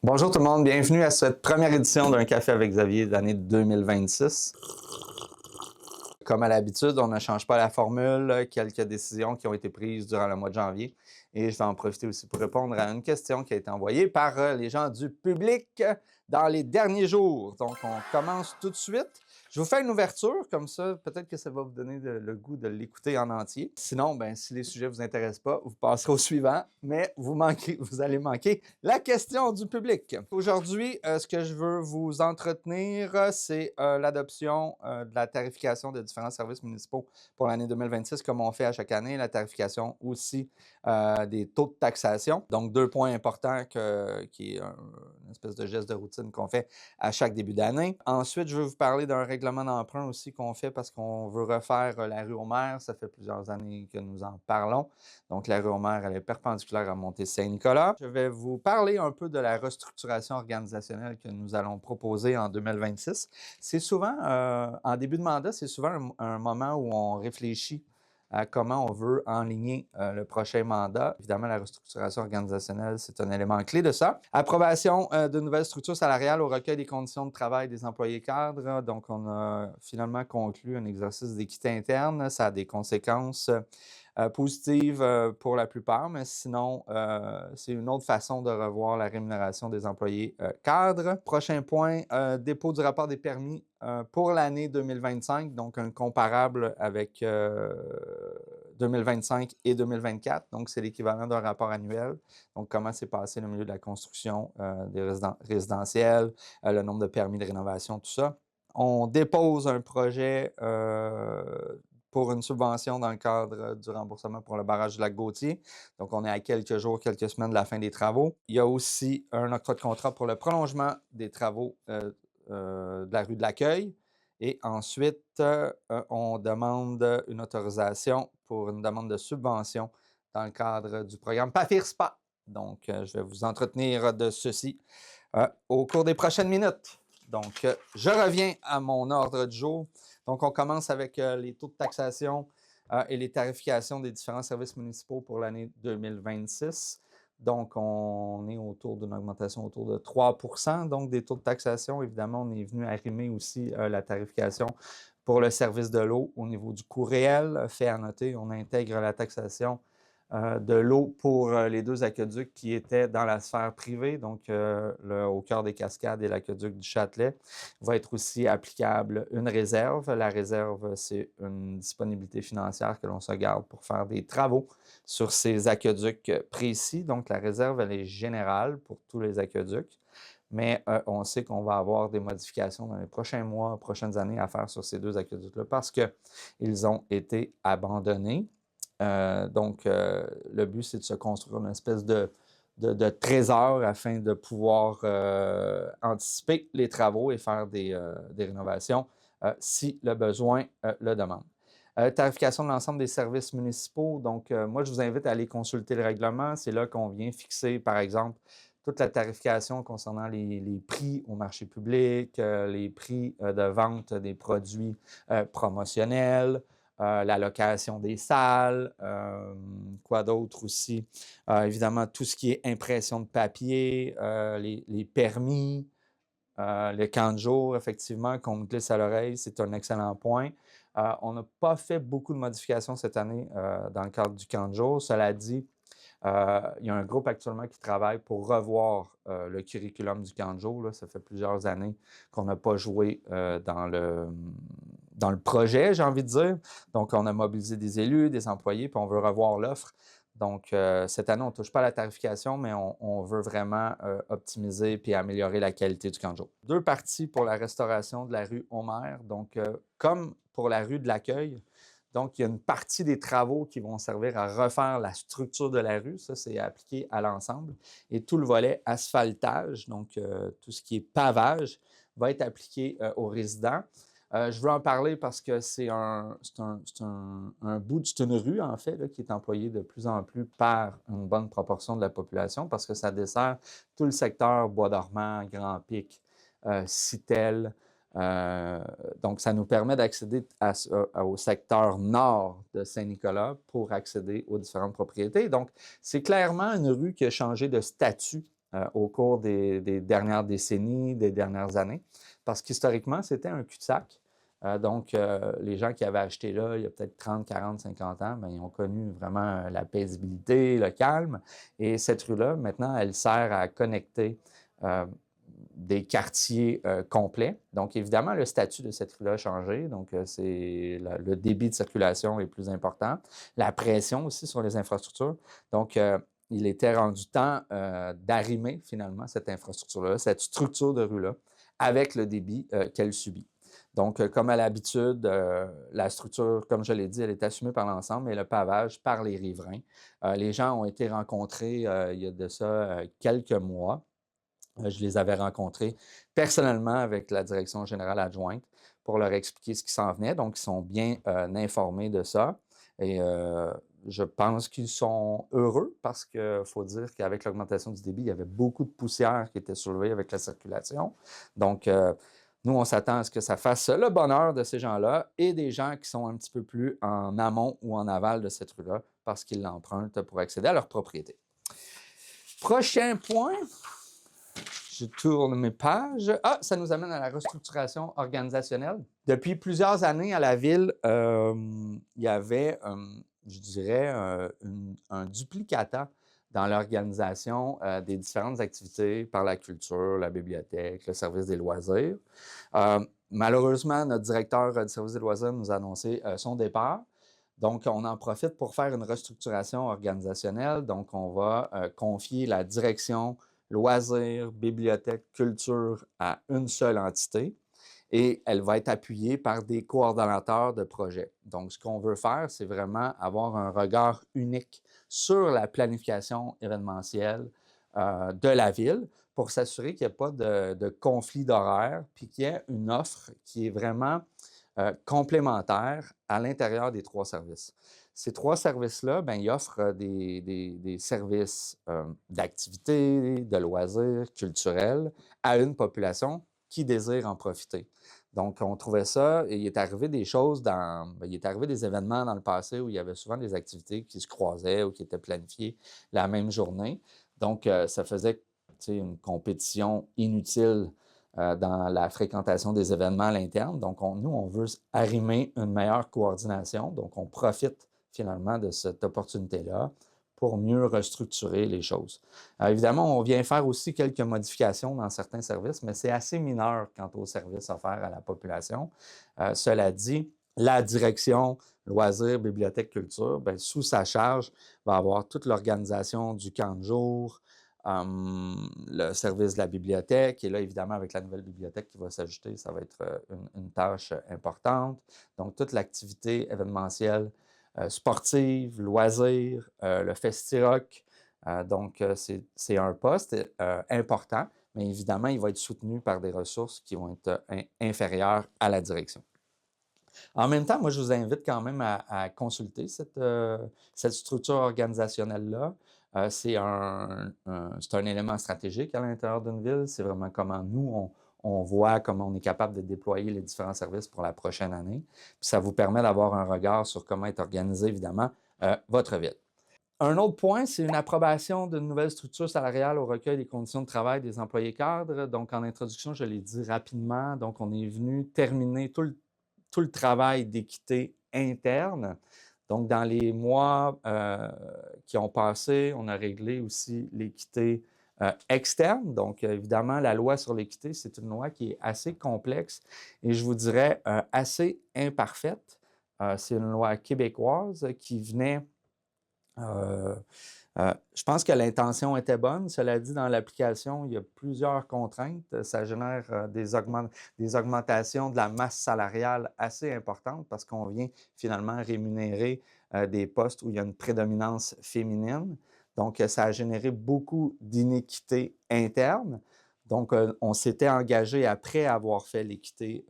Bonjour tout le monde, bienvenue à cette première édition d'un Café avec Xavier de l'année 2026. Comme à l'habitude, on ne change pas la formule, quelques décisions qui ont été prises durant le mois de janvier. Et je vais en profiter aussi pour répondre à une question qui a été envoyée par les gens du public dans les derniers jours. Donc, on commence tout de suite. Je vous fais une ouverture, comme ça, peut-être que ça va vous donner le goût de l'écouter en entier. Sinon, ben, si les sujets ne vous intéressent pas, vous passerez au suivant, mais vous allez manquer la question du public. Aujourd'hui, ce que je veux vous entretenir, c'est l'adoption de la tarification des différents services municipaux pour l'année 2026, comme on fait à chaque année, la tarification aussi des taux de taxation. Donc, 2 points importants qui est une espèce de geste de routine qu'on fait à chaque début d'année. Ensuite, je veux vous parler d'un règlement d'emprunt aussi qu'on fait parce qu'on veut refaire la rue aux Maires. Ça fait plusieurs années que nous en parlons. Donc, la rue aux Maires, elle est perpendiculaire à montée Saint-Nicolas. Je vais vous parler un peu de la restructuration organisationnelle que nous allons proposer en 2026. C'est souvent, en début de mandat, c'est souvent un moment où on réfléchit à comment on veut enligner le prochain mandat. Évidemment, la restructuration organisationnelle, c'est un élément clé de ça. Approbation de nouvelles structures salariales au recueil des conditions de travail des employés cadres. Donc, on a finalement conclu un exercice d'équité interne. Ça a des conséquences positives pour la plupart, mais sinon, c'est une autre façon de revoir la rémunération des employés cadres. Prochain point, dépôt du rapport des permis pour l'année 2025, donc un comparable avec 2025 et 2024. Donc, c'est l'équivalent d'un rapport annuel. Donc, comment s'est passé le milieu de la construction des résidentiels, le nombre de permis de rénovation, tout ça. On dépose un projet pour une subvention dans le cadre du remboursement pour le barrage du lac Gauthier. Donc, on est à quelques jours, quelques semaines de la fin des travaux. Il y a aussi un octroi de contrat pour le prolongement des travaux de la rue de l'Accueil. Et ensuite, on demande une autorisation pour une demande de subvention dans le cadre du programme PAFIR-SPA. Donc, je vais vous entretenir de ceci au cours des prochaines minutes. Donc, je reviens à mon ordre du jour. Donc, on commence avec les taux de taxation et les tarifications des différents services municipaux pour l'année 2026. Donc, on est autour d'une augmentation autour de 3 %. Donc, des taux de taxation, évidemment, on est venu arrimer aussi la tarification pour le service de l'eau au niveau du coût réel. Fait à noter, on intègre la taxation de l'eau pour les 2 aqueducs qui étaient dans la sphère privée, donc au cœur des Cascades et l'aqueduc du Châtelet. Il va être aussi applicable une réserve. La réserve, c'est une disponibilité financière que l'on se garde pour faire des travaux sur ces aqueducs précis. Donc, la réserve, elle est générale pour tous les aqueducs. Mais on sait qu'on va avoir des modifications dans les prochains mois, prochaines années à faire sur ces 2 aqueducs-là parce qu'ils ont été abandonnés. Donc, le but, c'est de se construire une espèce de trésor afin de pouvoir anticiper les travaux et faire des rénovations si le besoin le demande. Tarification de l'ensemble des services municipaux. Donc, moi, je vous invite à aller consulter le règlement. C'est là qu'on vient fixer, par exemple, toute la tarification concernant les prix au marché public, les prix de vente des produits promotionnels, la location des salles, quoi d'autre aussi? Évidemment, tout ce qui est impression de papier, les permis, le camp de jour, effectivement, qu'on me glisse à l'oreille, c'est un excellent point. On n'a pas fait beaucoup de modifications cette année dans le cadre du camp de jour. Cela dit, il y a un groupe actuellement qui travaille pour revoir le curriculum du camp de jour. Là. Ça fait plusieurs années qu'on n'a pas joué dans le projet, j'ai envie de dire. Donc, on a mobilisé des élus, des employés, puis on veut revoir l'offre. Donc, cette année, on ne touche pas à la tarification, mais on veut vraiment optimiser puis améliorer la qualité du camp de jour. 2 parties pour la restauration de la rue aux Maires. Donc, comme pour la rue de l'Accueil, donc, il y a une partie des travaux qui vont servir à refaire la structure de la rue. Ça, c'est appliqué à l'ensemble. Et tout le volet asphaltage, donc tout ce qui est pavage, va être appliqué aux résidents. Je veux en parler parce que c'est un bout, c'est une rue, en fait, là, qui est employée de plus en plus par une bonne proportion de la population parce que ça dessert tout le secteur Bois-Dormant, Grand-Pic, Citel. Donc, ça nous permet d'accéder au secteur nord de Saint-Nicolas pour accéder aux différentes propriétés. Donc, c'est clairement une rue qui a changé de statut au cours des dernières décennies, des dernières années, parce qu'historiquement, c'était un cul-de-sac. Donc, les gens qui avaient acheté là, il y a peut-être 30, 40, 50 ans, bien, ils ont connu vraiment la paisibilité, le calme. Et cette rue-là, maintenant, elle sert à connecter des quartiers complets. Donc, évidemment, le statut de cette rue-là a changé. Donc, le débit de circulation est plus important. La pression aussi sur les infrastructures. Donc, il était rendu temps d'arrimer finalement cette infrastructure-là, cette structure de rue-là, avec le débit qu'elle subit. Donc, comme à l'habitude, la structure, comme je l'ai dit, elle est assumée par l'ensemble et le pavage par les riverains. Les gens ont été rencontrés il y a de ça quelques mois. Je les avais rencontrés personnellement avec la direction générale adjointe pour leur expliquer ce qui s'en venait. Donc, ils sont bien informés de ça. Et je pense qu'ils sont heureux parce qu'il faut dire qu'avec l'augmentation du débit, il y avait beaucoup de poussière qui était soulevée avec la circulation. Donc, nous, on s'attend à ce que ça fasse le bonheur de ces gens-là et des gens qui sont un petit peu plus en amont ou en aval de cette rue-là parce qu'ils l'empruntent pour accéder à leur propriété. Prochain point. Je tourne mes pages. Ah, ça nous amène à la restructuration organisationnelle. Depuis plusieurs années à la ville, il y avait, je dirais, un duplicata dans l'organisation des différentes activités par la culture, la bibliothèque, le service des loisirs. Malheureusement, notre directeur du service des loisirs nous a annoncé son départ. Donc, on en profite pour faire une restructuration organisationnelle. Donc, on va confier la direction loisirs, bibliothèque, culture à une seule entité et elle va être appuyée par des coordonnateurs de projet. Donc, ce qu'on veut faire, c'est vraiment avoir un regard unique sur la planification événementielle de la ville pour s'assurer qu'il n'y ait pas de conflit d'horaire puis qu'il y ait une offre qui est vraiment complémentaire à l'intérieur des trois services. Ces trois services-là, bien, ils offrent des services d'activité, de loisirs, culturels à une population qui désire en profiter. Donc, on trouvait ça, et il est arrivé des choses il est arrivé des événements dans le passé où il y avait souvent des activités qui se croisaient ou qui étaient planifiées la même journée. Donc, ça faisait une compétition inutile dans la fréquentation des événements à l'interne. Donc, nous, on veut arrimer une meilleure coordination. Donc, on profite finalement de cette opportunité-là pour mieux restructurer les choses. Évidemment, on vient faire aussi quelques modifications dans certains services, mais c'est assez mineur quant aux services offerts à la population. Cela dit, la direction loisirs, bibliothèque, culture, bien, sous sa charge, va avoir toute l'organisation du camp de jour, le service de la bibliothèque. Et là, évidemment, avec la nouvelle bibliothèque qui va s'ajouter, ça va être une tâche importante. Donc, toute l'activité événementielle sportive, loisirs, le Festi-Rock. Donc, c'est un poste important, mais évidemment, il va être soutenu par des ressources qui vont être inférieures à la direction. En même temps, moi, je vous invite quand même à consulter cette structure organisationnelle-là. C'est un élément stratégique à l'intérieur d'une ville. C'est vraiment comment nous, on voit comment on est capable de déployer les différents services pour la prochaine année. Puis ça vous permet d'avoir un regard sur comment est organisée, évidemment, votre ville. Un autre point, c'est une approbation d'une nouvelle structure salariale au recueil des conditions de travail des employés cadres. Donc, en introduction, je l'ai dit rapidement, donc on est venu terminer tout le travail d'équité interne. Donc, dans les mois qui ont passé, on a réglé aussi l'équité externe. Donc, évidemment, la loi sur l'équité, c'est une loi qui est assez complexe et je vous dirais assez imparfaite. C'est une loi québécoise qui venait je pense que l'intention était bonne. Cela dit, dans l'application, il y a plusieurs contraintes. Ça génère des augmentations de la masse salariale assez importantes parce qu'on vient finalement rémunérer des postes où il y a une prédominance féminine. Donc, ça a généré beaucoup d'inéquité interne. Donc, on s'était engagé, après avoir fait l'équité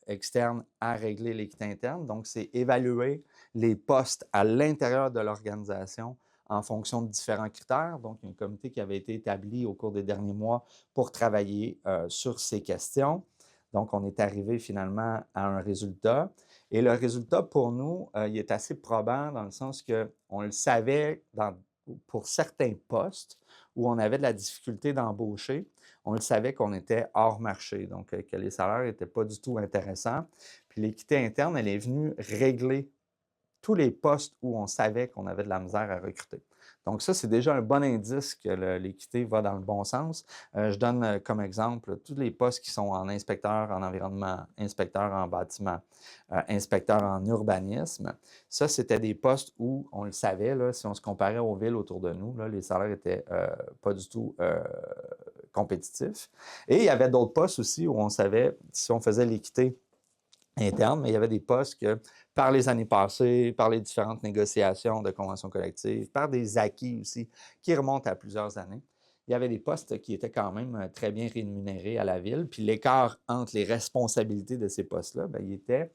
externe, à régler l'équité interne. Donc, c'est évaluer les postes à l'intérieur de l'organisation en fonction de différents critères. Donc, il y a un comité qui avait été établi au cours des derniers mois pour travailler sur ces questions. Donc, on est arrivé finalement à un résultat. Et le résultat, pour nous, il est assez probant dans le sens qu'on le savait pour certains postes où on avait de la difficulté d'embaucher, on le savait qu'on était hors marché, donc que les salaires n'étaient pas du tout intéressants. Puis l'équité interne, elle est venue régler tous les postes où on savait qu'on avait de la misère à recruter. Donc ça, c'est déjà un bon indice que l'équité va dans le bon sens. Je donne comme exemple tous les postes qui sont en inspecteur en environnement, inspecteur en bâtiment, inspecteur en urbanisme. Ça, c'était des postes où on le savait, là, si on se comparait aux villes autour de nous, là, les salaires n'étaient pas du tout compétitifs. Et il y avait d'autres postes aussi où on savait, si on faisait l'équité interne, mais il y avait des postes que, par les années passées, par les différentes négociations de conventions collectives, par des acquis aussi qui remontent à plusieurs années, il y avait des postes qui étaient quand même très bien rémunérés à la ville, puis l'écart entre les responsabilités de ces postes-là, bien, il était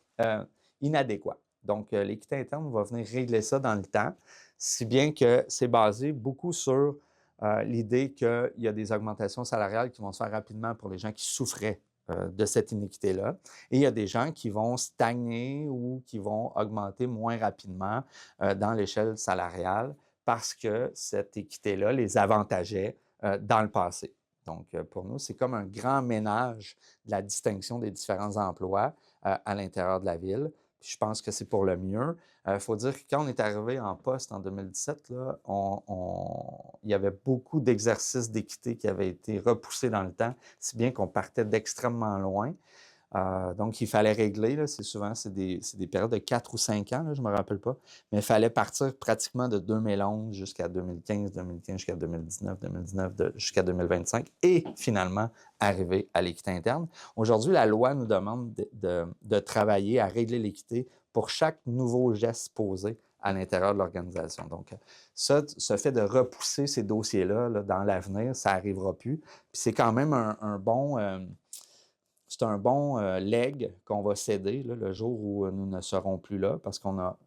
inadéquat. Donc, l'équité interne va venir régler ça dans le temps, si bien que c'est basé beaucoup sur l'idée qu'il y a des augmentations salariales qui vont se faire rapidement pour les gens qui souffraient de cette inéquité-là. Et il y a des gens qui vont stagner ou qui vont augmenter moins rapidement dans l'échelle salariale parce que cette équité-là les avantageait dans le passé. Donc, pour nous, c'est comme un grand ménage de la distinction des différents emplois à l'intérieur de la ville. Puis je pense que c'est pour le mieux. Il faut dire que quand on est arrivé en poste en 2017, là, il y avait beaucoup d'exercices d'équité qui avaient été repoussés dans le temps, si bien qu'on partait d'extrêmement loin. Donc, il fallait régler, là, souvent, c'est des périodes de 4 ou 5 ans, là, je ne me rappelle pas, mais il fallait partir pratiquement de 2011 jusqu'à 2015, 2015 jusqu'à 2019, 2019 jusqu'à 2025 et finalement arriver à l'équité interne. Aujourd'hui, la loi nous demande de travailler à régler l'équité pour chaque nouveau geste posé à l'intérieur de l'organisation. Donc, ça, ce fait de repousser ces dossiers-là là, dans l'avenir, ça n'arrivera plus. Puis c'est quand même un bon... c'est un bon leg qu'on va céder là, le jour où nous ne serons plus là parce qu'on n'a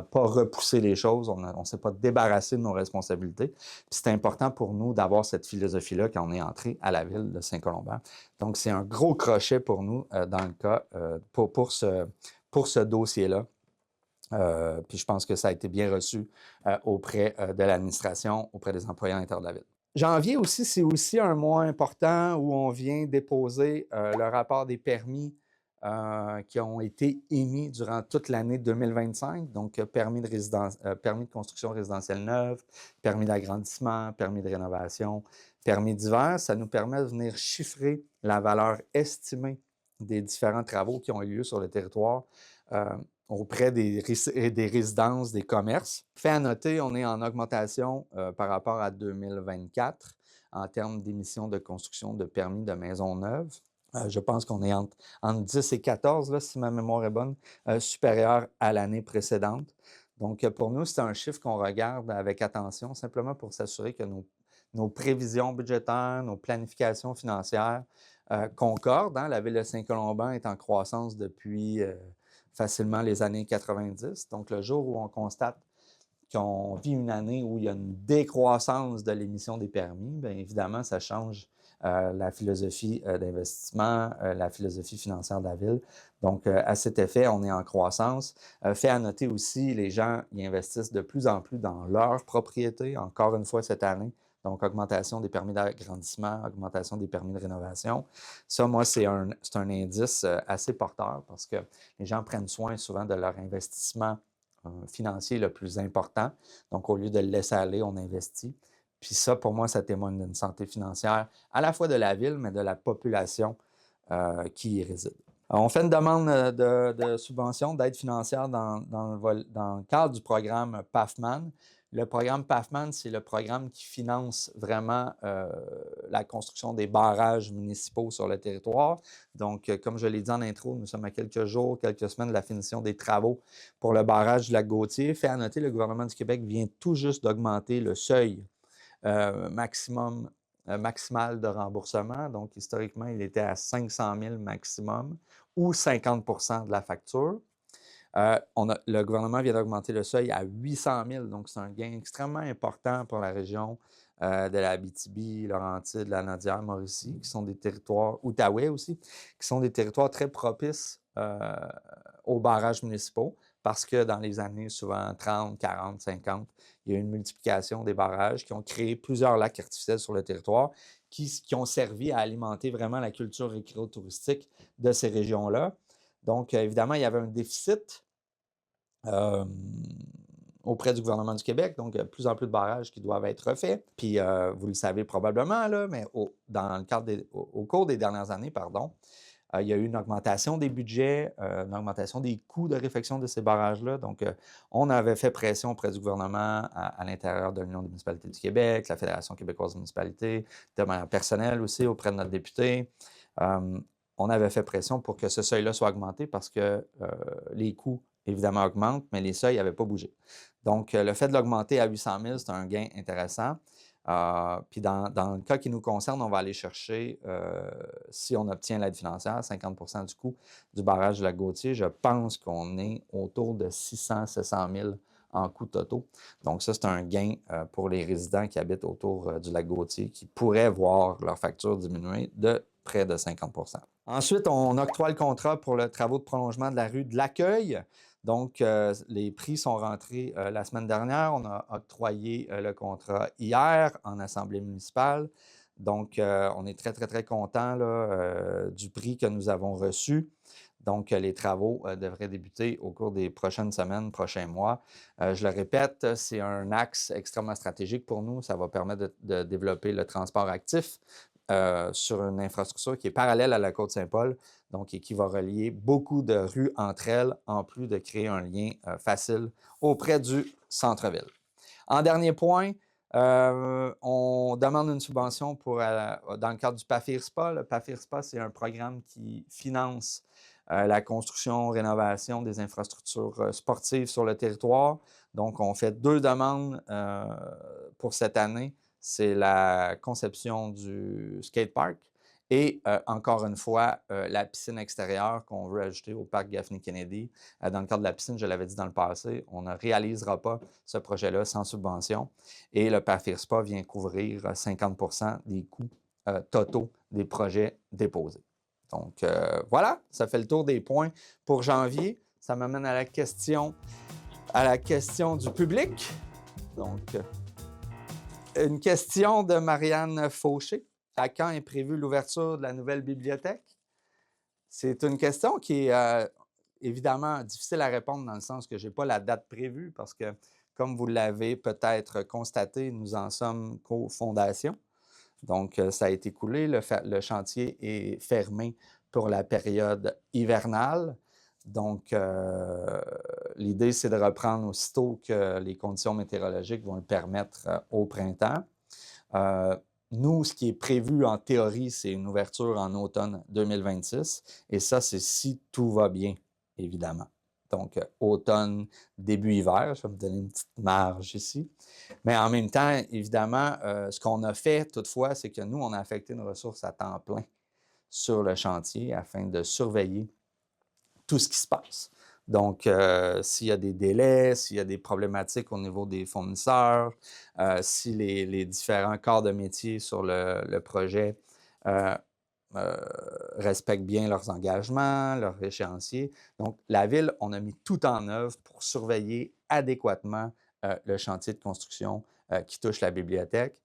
pas repoussé les choses, on ne s'est pas débarrassé de nos responsabilités. Puis c'est important pour nous d'avoir cette philosophie-là quand on est entré à la ville de Saint-Colomban. Donc, c'est un gros crochet pour nous dans le cas, pour ce dossier-là. Puis je pense que ça a été bien reçu auprès de l'administration, auprès des employés à l'intérieur de la ville. Janvier aussi, c'est aussi un mois important où on vient déposer le rapport des permis qui ont été émis durant toute l'année 2025. Donc, permis de construction résidentielle neuve, permis d'agrandissement, permis de rénovation, permis divers. Ça nous permet de venir chiffrer la valeur estimée des différents travaux qui ont eu lieu sur le territoire auprès des résidences, des commerces. Fait à noter, on est en augmentation par rapport à 2024 en termes d'émissions de construction de permis de maisons neuves. Je pense qu'on est entre 10 et 14, là, si ma mémoire est bonne, supérieur à l'année précédente. Donc, pour nous, c'est un chiffre qu'on regarde avec attention, simplement pour s'assurer que nos prévisions budgétaires, nos planifications financières concordent. Hein? La ville de Saint-Colomban est en croissance depuis facilement les années 90. Donc, le jour où on constate qu'on vit une année où il y a une décroissance de l'émission des permis, bien évidemment, ça change la philosophie d'investissement, la philosophie financière de la ville. Donc, à cet effet, on est en croissance. Fait à noter aussi, les gens y investissent de plus en plus dans leur propriété, encore une fois cette année. Donc, augmentation des permis d'agrandissement, augmentation des permis de rénovation. Ça, moi, c'est un indice assez porteur parce que les gens prennent soin souvent de leur investissement financier le plus important. Donc, au lieu de le laisser aller, on investit. Puis ça, pour moi, ça témoigne d'une santé financière à la fois de la ville, mais de la population qui y réside. Alors, on fait une demande de subvention, d'aide financière dans le cadre du programme PAFMAN. Le programme PAFMAN, c'est le programme qui finance vraiment la construction des barrages municipaux sur le territoire. Donc, comme je l'ai dit en intro, nous sommes à quelques jours, quelques semaines de la finition des travaux pour le barrage du lac Gauthier. Fait à noter, le gouvernement du Québec vient tout juste d'augmenter le seuil maximal de remboursement. Donc, historiquement, il était à 500 000 maximum ou 50 de la facture. Le gouvernement vient d'augmenter le seuil à 800 000, donc c'est un gain extrêmement important pour la région de la Abitibi, Laurentides, la Lanaudière, Mauricie, qui sont des territoires, Outaouais aussi, qui sont des territoires très propices aux barrages municipaux parce que dans les années souvent 30, 40, 50, il y a eu une multiplication des barrages qui ont créé plusieurs lacs artificiels sur le territoire qui ont servi à alimenter vraiment la culture récréo-touristique de ces régions-là. Donc, évidemment, il y avait un déficit euh, auprès du gouvernement du Québec, donc il y a de plus en plus de barrages qui doivent être refaits. Puis, vous le savez probablement, là, mais au cours des dernières années, pardon, il y a eu une augmentation des budgets, une augmentation des coûts de réfection de ces barrages-là. Donc, on avait fait pression auprès du gouvernement à l'intérieur de l'Union des municipalités du Québec, la Fédération québécoise des municipalités, de manière personnelle aussi auprès de notre député. On avait fait pression pour que ce seuil-là soit augmenté parce que les coûts, évidemment, augmentent, mais les seuils n'avaient pas bougé. Donc, le fait de l'augmenter à 800 000, c'est un gain intéressant. Puis dans le cas qui nous concerne, on va aller chercher, si on obtient l'aide financière, 50 du coût du barrage du lac Gauthier. Je pense qu'on est autour de 600-700 000 en coûts totaux. Donc ça, c'est un gain pour les résidents qui habitent autour du lac Gauthier qui pourraient voir leur facture diminuer de près de 50 Ensuite, on octroie le contrat pour le travaux de prolongement de la rue de l'Accueil. Donc, les prix sont rentrés la semaine dernière. On a octroyé le contrat hier en Assemblée municipale. Donc, on est très, très, très content du prix que nous avons reçu. Donc, les travaux devraient débuter au cours des prochaines semaines, prochains mois. Je le répète, c'est un axe extrêmement stratégique pour nous. Ça va permettre de développer le transport actif sur une infrastructure qui est parallèle à la Côte-Saint-Paul, donc et qui va relier beaucoup de rues entre elles, en plus de créer un lien facile auprès du centre-ville. En dernier point, on demande une subvention dans le cadre du PAFIRSPA. Le PAFIRSPA, c'est un programme qui finance la construction, rénovation des infrastructures sportives sur le territoire. Donc, on fait 2 demandes pour cette année. C'est la conception du skatepark et encore une fois, la piscine extérieure qu'on veut ajouter au parc Gaffney-Kennedy. Dans le cadre de la piscine, je l'avais dit dans le passé, on ne réalisera pas ce projet-là sans subvention. Et le PAFIRSPA vient couvrir 50 des coûts totaux des projets déposés. Donc voilà, ça fait le tour des points pour janvier. Ça m'amène à la question du public. Donc, une question de Marianne Fauché. À quand est prévue l'ouverture de la nouvelle bibliothèque? C'est une question qui est évidemment difficile à répondre dans le sens que je n'ai pas la date prévue parce que, comme vous l'avez peut-être constaté, nous en sommes qu'aux fondations. Donc, ça a été coulé. Le chantier est fermé pour la période hivernale. Donc, l'idée, c'est de reprendre aussitôt que les conditions météorologiques vont le permettre au printemps. Nous, ce qui est prévu en théorie, c'est une ouverture en automne 2026. Et ça, c'est si tout va bien, évidemment. Donc, automne, début hiver, je vais me donner une petite marge ici. Mais en même temps, évidemment, ce qu'on a fait toutefois, c'est que nous, on a affecté nos ressources à temps plein sur le chantier afin de surveiller tout ce qui se passe. Donc, s'il y a des délais, s'il y a des problématiques au niveau des fournisseurs, si les différents corps de métier sur le projet respectent bien leurs engagements, leurs échéanciers. Donc, la Ville, on a mis tout en œuvre pour surveiller adéquatement le chantier de construction qui touche la bibliothèque.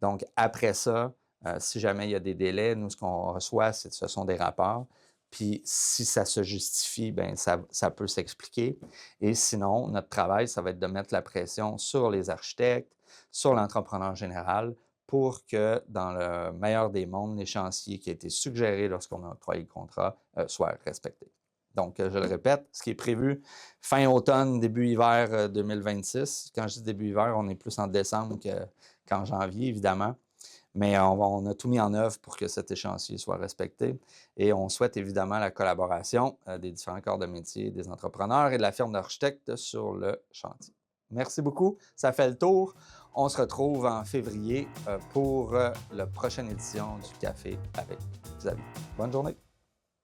Donc, après ça, si jamais il y a des délais, nous, ce qu'on reçoit, ce sont des rapports. Puis, si ça se justifie, bien, ça peut s'expliquer. Et sinon, notre travail, ça va être de mettre la pression sur les architectes, sur l'entrepreneur général, pour que, dans le meilleur des mondes, l'échéancier qui a été suggéré lorsqu'on a octroyé le contrat soit respecté. Donc, je le répète, ce qui est prévu fin automne, début hiver 2026. Quand je dis début hiver, on est plus en décembre qu'en janvier, évidemment. Mais on a tout mis en œuvre pour que cet échéancier soit respecté. Et on souhaite évidemment la collaboration des différents corps de métier, des entrepreneurs et de la firme d'architectes sur le chantier. Merci beaucoup. Ça fait le tour. On se retrouve en février pour la prochaine édition du Café avec Xavier. Bonne journée.